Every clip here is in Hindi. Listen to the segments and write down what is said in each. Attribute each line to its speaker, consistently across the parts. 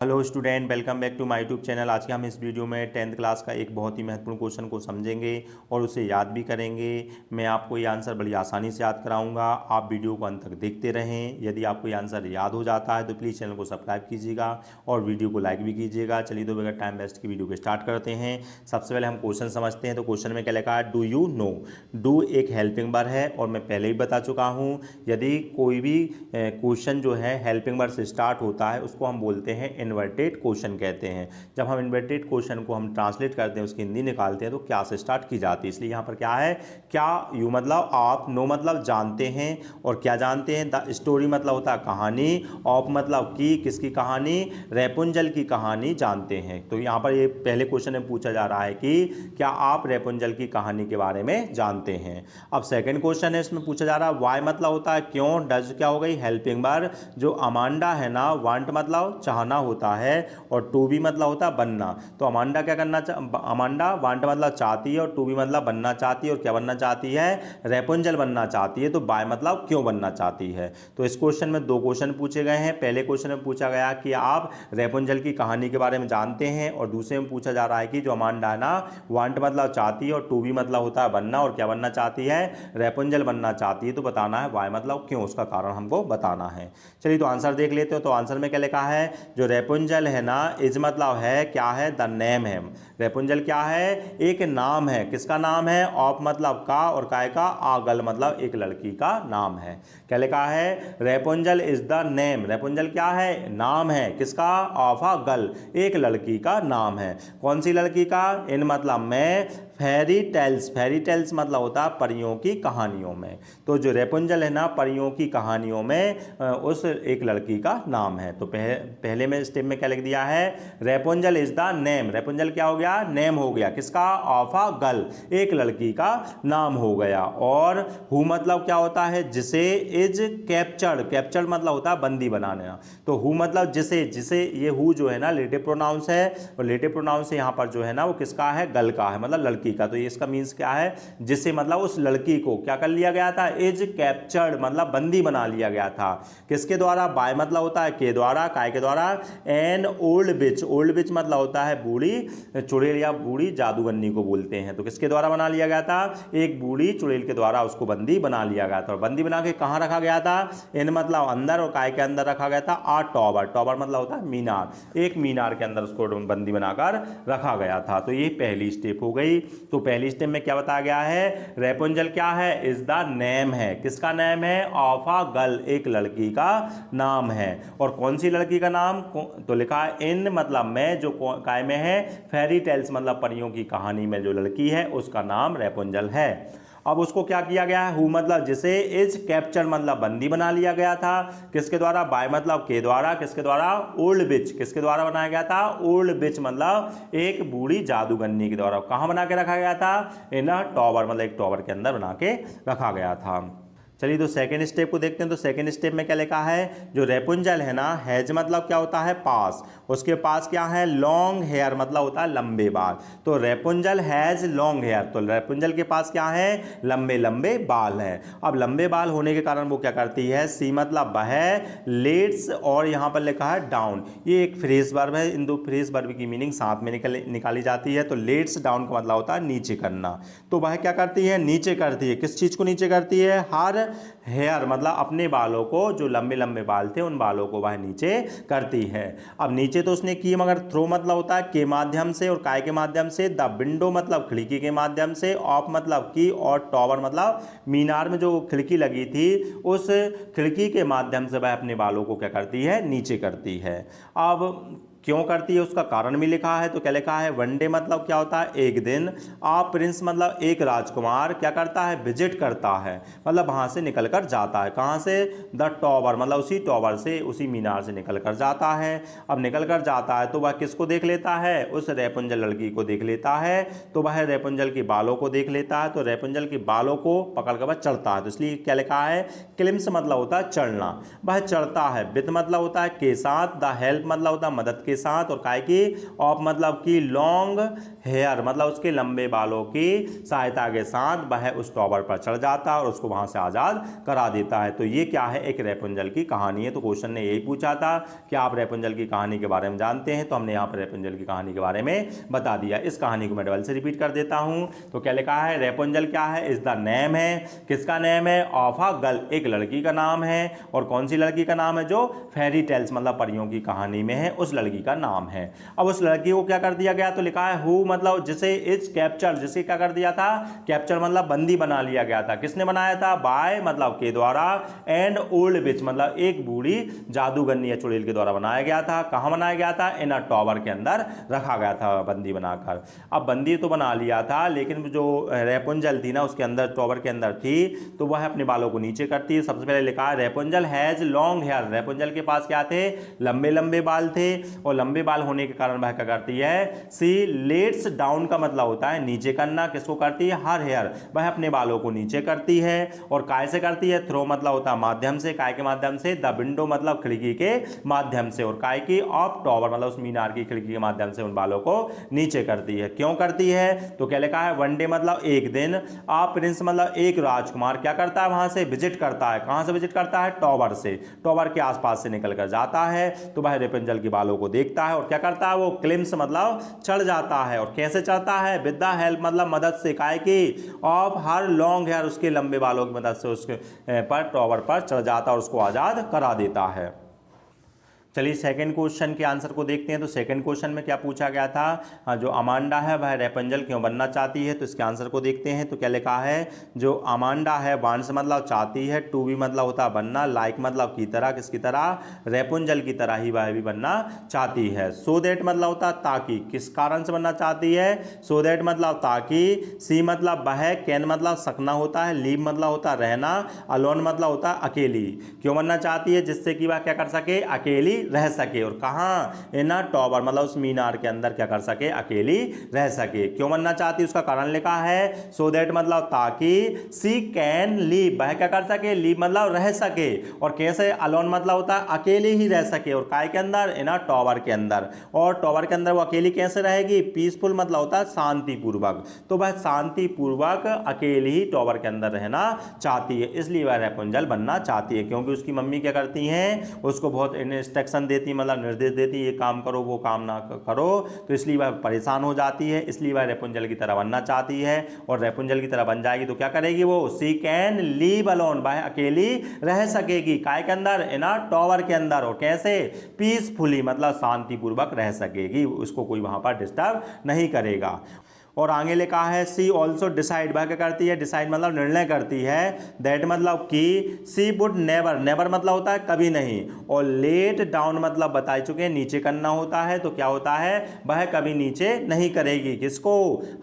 Speaker 1: Hello student, welcome back to my YouTube channel. आज के हम इस वीडियो में 10th क्लास का एक बहुत ही महत्वपूर्ण क्वेश्चन को समझेंगे और उसे याद भी करेंगे। मैं आपको ये आंसर बड़ी आसानी से याद कराऊंगा। आप वीडियो को अंत तक देखते रहें। यदि आपको ये आंसर याद हो जाता है तो प्लीज़ चैनल को सब्सक्राइब कीजिएगा और वीडियो को लाइक भी कीजिएगा। चलिए तो बगैर टाइम वेस्ट की वीडियो को स्टार्ट करते हैं। सबसे पहले हम क्वेश्चन समझते हैं। तो क्वेश्चन में क्या लिखा है, डू यू नो। डू एक हेल्पिंग वर्ब है और मैं पहले ही बता चुका हूँ, यदि कोई भी क्वेश्चन जो है हेल्पिंग वर्ब से स्टार्ट होता है उसको हम बोलते हैं इन्वर्टेड क्वेश्चन कहते हैं। जब हम इन्वर्टेड क्वेश्चन को हम ट्रांसलेट करते हैं, उसकी हिंदी निकालते हैं तो क्या से स्टार्ट की जाती है। इसलिए यहाँ पर क्या है, क्या यू मतलब आप, नो मतलब जानते हैं और क्या जानते हैं, द स्टोरी मतलब होता है कहानी, ऑफ मतलब की, किसकी कहानी, रेपुंजल की कहानी जानते हैं। तो यहाँ पर ये पहले क्वेश्चन में पूछा जा रहा है कि क्या आप रेपुंजल की कहानी के बारे में जानते हैं। अब सेकंड क्वेश्चन है, इसमें पूछा जा रहा है वाई मतलब होता है क्यों, डज क्या हो गई हेल्पिंग वर्ब, जो अमांडा है ना, वांट मतलब चाहना होता है और टू बी मतलब होता है बनना। तो अमांडा क्या करना, अमांडा वांट मतलब चाहती है और टू बी मतलब बनना चाहती है और क्या बनना चाहती है, रेपुंजल बनना चाहती है। तो बाय मतलब क्यों बनना चाहती है। तो इस क्वेश्चन में दो क्वेश्चन पूछे गए हैं। पहले क्वेश्चन में पूछा गया कि आप रेपुंजल की कहानी के बारे में जानते हैं और दूसरे में पूछा जा रहा है कि जो अमांडा है ना, वांट मतलब चाहती है और टू बी मतलब होता है बनना और क्या बनना चाहती है, रेपुंजल बनना चाहती है। तो बताना है वाय मतलब क्यों, उसका कारण हमको बताना है। चलिए तो आंसर देख लेते हो। तो आंसर में क्या लिखा है, जो रेपुंजल है ना, इज मतलब है क्या है, द नेम है। रेपुंजल क्या है, एक नाम है। किसका नाम है, ऑफ मतलब का और काय का, आगल मतलब एक लड़की का नाम है। क्या लिखा है, Rapunzel is the name. Rapunzel क्या है, नाम है। किसका, ऑफ अ गर्ल, एक लड़की का नाम है। कौन सी लड़की का, इन मतलब मैं, फेरी टेल्स, फेरी टेल्स मतलब होता है परियों की कहानियों में। तो जो रेपुंजल है ना, परियों की कहानियों में उस एक लड़की का नाम है। तो पहले में स्टेप में क्या लिख दिया है, Rapunzel is the name. Rapunzel क्या हो गया, नेम हो गया। किसका, ऑफ अ गर्ल, एक लड़की का नाम हो गया। और हु मतलब क्या होता है, जिसे, इज कैप्चर्ड, कैप्चर्ड मतलब होता है बंदी बनाना। तो हु मतलब जिसे, जिसे ये हु जो है ना रिलेटिव प्रोनाउंस है और रिलेटिव प्रोनाउंस यहाँ पर जो है ना वो किसका है, गर्ल का है, मतलब लड़की का। तो ये इसका मीन्स क्या है, जिसे मतलब उस लड़की को क्या कर लिया गया था, इज कैप्चर्ड मतलब बंदी बना लिया गया था। किसके द्वारा, बाय मतलब होता है के द्वारा, काय के द्वारा, एन ओल्ड विच, ओल्ड विच मतलब होता है बूढ़ी चुड़ैल या बूढ़ी जादूगरनी को बोलते हैं। तो किसके द्वारा बना लिया गया था, एक बूढ़ी चुड़ैल के द्वारा उसको बंदी बना लिया गया था। और बंदी बना के कहाँ रखा गया था, इन मतलब अंदर और काय के अंदर रखा गया था। आ टॉवर, टॉवर मतलब होता है मीनार, एक मीनार के अंदर उसको बंदी बनाकर रखा गया था। तो ये पहली स्टेप हो गई। तो पहली स्टेप में क्या बताया गया है, रेपुंजल क्या है, इज द नेम है। किसका नेम है, ऑफ अ गर्ल, एक लड़की का नाम है। और कौन सी लड़की का नाम, तो लिखा है इन मतलब में, जो काय में है, फेरी टेल्स मतलब परियों की कहानी में जो लड़की है उसका नाम रेपुंजल है। अब उसको क्या किया गया है, हु मतलब जिसे, इज कैप्चर मतलब बंदी बना लिया गया था। किसके द्वारा, बाय मतलब के द्वारा, किसके द्वारा, ओल्ड बिच, किसके द्वारा बनाया गया था, ओल्ड बिच मतलब एक बूढ़ी जादूगरनी के द्वारा। कहां बना के रखा गया था, इन अ टॉवर मतलब एक टॉवर के अंदर बना के रखा गया था। चलिए तो सेकेंड स्टेप को देखते हैं। तो सेकेंड स्टेप में क्या लिखा है, जो रेपुंजल है ना, हैज मतलब क्या होता है पास, उसके पास क्या है, लॉन्ग हेयर मतलब होता है लंबे बाल। तो रेपुंजल हैज लॉन्ग हेयर, तो रेपुंजल के पास क्या है, लंबे लंबे बाल हैं। अब लंबे बाल होने के कारण वो क्या करती है, सी मतलब वह, लेट्स और यहाँ पर लिखा है डाउन, ये एक फ्रेज वर्ब है। इन दो फ्रेज वर्ब की मीनिंग साथ में निकाली जाती है। तो लेट्स डाउन का मतलब होता है नीचे करना। तो वह क्या करती है, नीचे करती है। किस चीज को नीचे करती है, हर हेयर मतलब अपने बालों को, जो लंबे लंबे बाल थे उन बालों को वह नीचे करती है। अब नीचे तो उसने की, मगर थ्रो मतलब होता है के माध्यम से और काय के माध्यम से, द विंडो मतलब खिड़की के माध्यम से, ऑफ मतलब की और टॉवर मतलब मीनार में जो खिड़की लगी थी उस खिड़की के माध्यम से वह अपने बालों को क्या करती है, नीचे करती है। अब क्यों करती है उसका कारण भी लिखा है। तो क्या लिखा है, वनडे मतलब क्या होता है, एक दिन, आ प्रिंस मतलब एक राजकुमार क्या करता है, विजिट करता है मतलब वहां से निकलकर जाता है। कहां से, द टॉवर मतलब उसी टॉवर से, उसी मीनार से निकलकर जाता है। अब निकलकर जाता है तो वह किसको देख लेता है, उस रेपुंजल लड़की को देख लेता है। तो वह रेपुंजल के बालों को देख लेता है। तो रेपुंजल के बालों को पकड़कर वह चढ़ता है। तो इसलिए क्या लिखा है, क्लिम्स मतलब होता है चढ़ना, वह चढ़ता है। विद मतलब होता है के साथ, द हेल्प मतलब होता है मदद के साथ, और काय की ऑफ मतलब की लॉन्ग हेयर मतलब उसके लंबे बालों की सहायता के साथ वह उस टॉवर पर चढ़ जाता है और उसको वहां से आजाद करा देता है। तो ये क्या है, एक रैपुंजल की कहानी है। तो क्वेश्चन ने यही पूछा था कि आप रैपुंजल की कहानी के बारे में जानते हैं, तो हमने यहाँ पर रैपुंजल की कहानी के बारे में बता दिया। इस कहानी को मैं डबल से रिपीट कर देता हूं। तो क्या लिखा है, रैपुंजल क्या है, इज द नेम है, किसका नेम है, ऑफ अ गर्ल, एक लड़की का नाम है। और कौन सी लड़की का नाम है, जो फेरी टेल्स मतलब परियों की कहानी में है, उस लड़की का नाम है। अब उस लड़की को क्या कर दिया गया, तो लिखा है हु मतलब जिसे इज कैप्चर, जिसे क्या कर दिया था, कैप्चर मतलब बंदी बना लिया गया था। किसने बनाया था, बाय मतलब के द्वारा, एंड ओल्ड विच मतलब एक बूढ़ी जादूगरनी या चुड़ैल के द्वारा बनाया गया था। कहां बनाया गया था, इन अ टॉवर के अंदर रखा गया था बंदी बनाकर। अब बंदी तो बना लिया था, लेकिन जो रैपुंजल थी ना उसके अंदर, टॉवर के अंदर थी, तो वह अपने बालों को नीचे करती है। सबसे पहले लिखा है रैपुंजल हैज लॉन्ग हेयर, रैपुंजल के पास क्या थे, लंबे लंबे बाल थे, और लंबे बाल होने के कारण वह क्या करती है, सी लेट्स डाउन का मतलब होता है नीचे करना। किसको करती है, हर हेयर, वह अपने बालों को नीचे करती है। और काय से करती है, थ्रो मतलब होता है माध्यम से, काय के माध्यम से, द विंडो मतलब खिड़की के माध्यम से, और काय की ऑफ टॉवर मतलब उस मीनार की खिड़की के माध्यम से उन बालों को नीचे करती है। क्यों करती है, तो क्या लिखा है, वन डे मतलब एक दिन, आ प्रिंस मतलब एक राजकुमार क्या करता है, वहां से विजिट करता है। कहां से विजिट करता है, टॉवर से, टॉवर के आसपास से निकल कर जाता है। तो वह रैपुंजल के बालों को देखता है और क्या करता है, वो क्लिम्स मतलब चढ़ जाता है। और कैसे चढ़ता है, विद द हेल्प मतलब मदद से, काय की ऑफ हर लॉन्ग हेयर, उसके लंबे बालों की मदद से उसके पर टॉवर पर चढ़ जाता है और उसको आजाद करा देता है। चलिए सेकंड क्वेश्चन के आंसर को देखते हैं। तो सेकंड क्वेश्चन में क्या पूछा गया था, जो अमांडा है वह रैपुंजल क्यों बनना चाहती है, तो इसके आंसर को देखते हैं। तो क्या लिखा है, जो अमांडा है, वांट्स मतलब चाहती है, टू बी मतलब होता है बनना, लाइक मतलब की तरह, किसकी तरह, रैपुंजल की तरह ही वह भी बनना चाहती है। सो दैट मतलब होता है ताकि, किस कारण से बनना चाहती है, सो दैट मतलब ताकि, सी मतलब वह, कैन मतलब सकना होता है, लीव मतलब होता है रहना, अलोन मतलब होता है अकेली। क्यों बनना चाहती है, जिससे कि वह क्या कर सके, अकेली रह सके। और कहां, इन अ टॉवर मतलब उस मीनार के अंदर क्या कर सके, अकेली रह सके। क्यों बनना चाहती है, उसका कारण लिखा है, सो दैट मतलब ताकि, सी कैन लीव वह क्या कर सके, लीव मतलब रह सके, और कैसे, अलोन मतलब होता है अकेली ही रह सके, और काय के अंदर, इन अ टॉवर के अंदर। और टॉवर के अंदर वो अकेली कैसे रहेगी, पीसफुल मतलब होता है शांतिपूर्वक। तो वह शांतिपूर्वक अकेली ही टॉवर के अंदर रहना चाहती है, इसलिए वह रैपुंजल बनना चाहती है। क्योंकि उसकी मम्मी क्या करती हैं, उसको बहुत इंस्ट्रक्शन देती, मतलब निर्देश देती, ये काम करो वो काम ना करो, तो इसलिए वह परेशान हो जाती है। इसलिए वह रैपुंजल की तरह बनना चाहती है, और रैपुंजल की तरह बन जाएगी तो क्या करेगी वो, सी कैन लीव अलोन वह अकेली रह सकेगी, काय के अंदर, इन अ टॉवर के अंदर। और कैसे, पीसफुली मतलब शांतिपूर्वक रह सकेगी, उसको कोई वहां पर डिस्टर्ब नहीं करेगा। और आगे लिखा है, सी ऑल्सो डिसाइड वह क्या करती है, डिसाइड मतलब निर्णय करती है, दैट मतलब कि, सी वुड नेवर, नेवर मतलब होता है कभी नहीं, और लेट डाउन मतलब बता चुके हैं नीचे करना होता है। तो क्या होता है, वह कभी नीचे नहीं करेगी, किसको,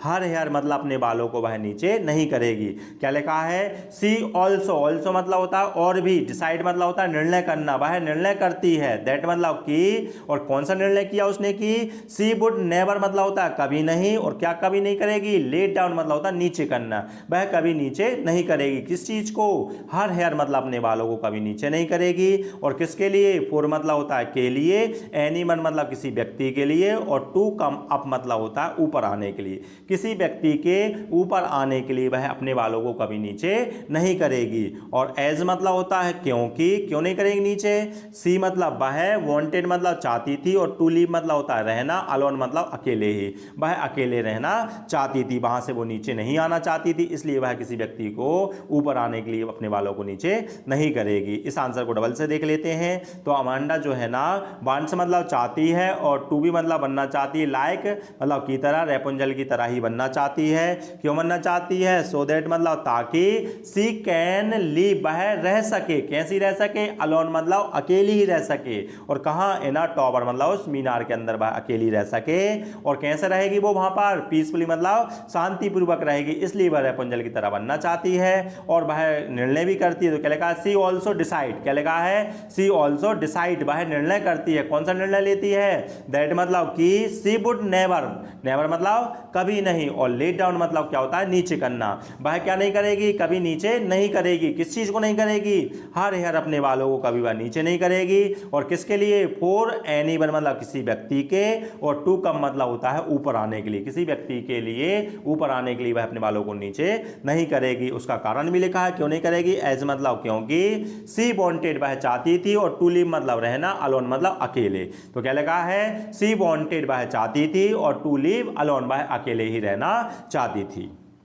Speaker 1: हर हेयर मतलब अपने बालों को वह नीचे नहीं करेगी। क्या लिखा है, सी ऑल्सो, ऑल्सो मतलब होता है और भी, डिसाइड मतलब होता है निर्णय करना, वह निर्णय करती है, दैट मतलब कि, और कौन सा निर्णय किया उसने की, सी वुड नेवर मतलब होता है कभी नहीं, और क्या कभी नहीं करेगी, लेट डाउन मतलब होता है नीचे करना, वह कभी नीचे नहीं करेगी। किस चीज को, हर हेयर मतलब अपने बालों को कभी नीचे नहीं करेगी। और किसके लिए, फोर मतलब होता है के लिए, एनीवन मतलब किसी व्यक्ति के लिए, और टू कम अप मतलब होता है ऊपर आने के लिए, किसी व्यक्ति के ऊपर आने के लिए वह अपने बालों को कभी नीचे नहीं करेगी। और एज मतलब होता है क्योंकि, क्यों नहीं करेगी नीचे। सी मतलब वह, वांटेड मतलब चाहती थी, और टू लीव मतलब होता है रहना, अलोन मतलब अकेले ही, वह अकेले रहना चाहती थी, वहां से वो नीचे नहीं आना चाहती थी, इसलिए वह किसी व्यक्ति को ऊपर आने के लिए अपने बालों को नीचे नहीं करेगी। इस आंसर को डबल से देख लेते हैं। तो अमांडा जो है ना, वांट्स मतलब चाहती है, और टू भी मतलब बनना चाहती है, लाइक मतलब की तरह, रैपुंजल की तरह ही बनना चाहती है। क्यों बनना चाहती है, सो दैट मतलब ताकि, सी कैन लीव वह रह सके, कैसी रह सके, अलोन मतलब अकेली ही रह सके, और कहां, इन अ टॉवर मतलब उस मीनार के अंदर वह अकेली रह सके। और कैसे रहेगी वो वहां पर, पीसफुल पीसफुली मतलब शांतिपूर्वक रहेगी, इसलिए वह रेपुंजल की तरह बनना चाहती है और वह निर्णय भी करती है। तो क्या लिखा है, सी ऑल्सो डिसाइड, क्या लिखा है, सी ऑल्सो डिसाइड, वह निर्णय करती है। कौन सा निर्णय लेती है, दैट मतलब कि सी वुड नेवर, नेवर मतलब कभी नहीं, और लेट डाउन मतलब क्या होता है, नीचे करना। वह क्या नहीं करेगी, कभी नीचे नहीं करेगी। किस चीज को नहीं करेगी, हर हेयर अपने बालों को कभी वह नीचे नहीं करेगी। और किसके लिए, फॉर एनीवन मतलब किसी व्यक्ति के, और टू कम मतलब होता है ऊपर आने के लिए, किसी व्यक्ति के लिए ऊपर आने के लिए वह अपने बालों को नीचे नहीं करेगी। उसका कारण भी लिखा है, क्यों नहीं करेगी, एज मतलब क्योंकि, सी वांटेड वह चाहती थी, और टू लिव मतलब रहना, अलोन मतलब अकेले। तो क्या लिखा है, सी वांटेड वह चाहती थी, और टू लिव अलोन वह अकेले ही रहना चाहती थी।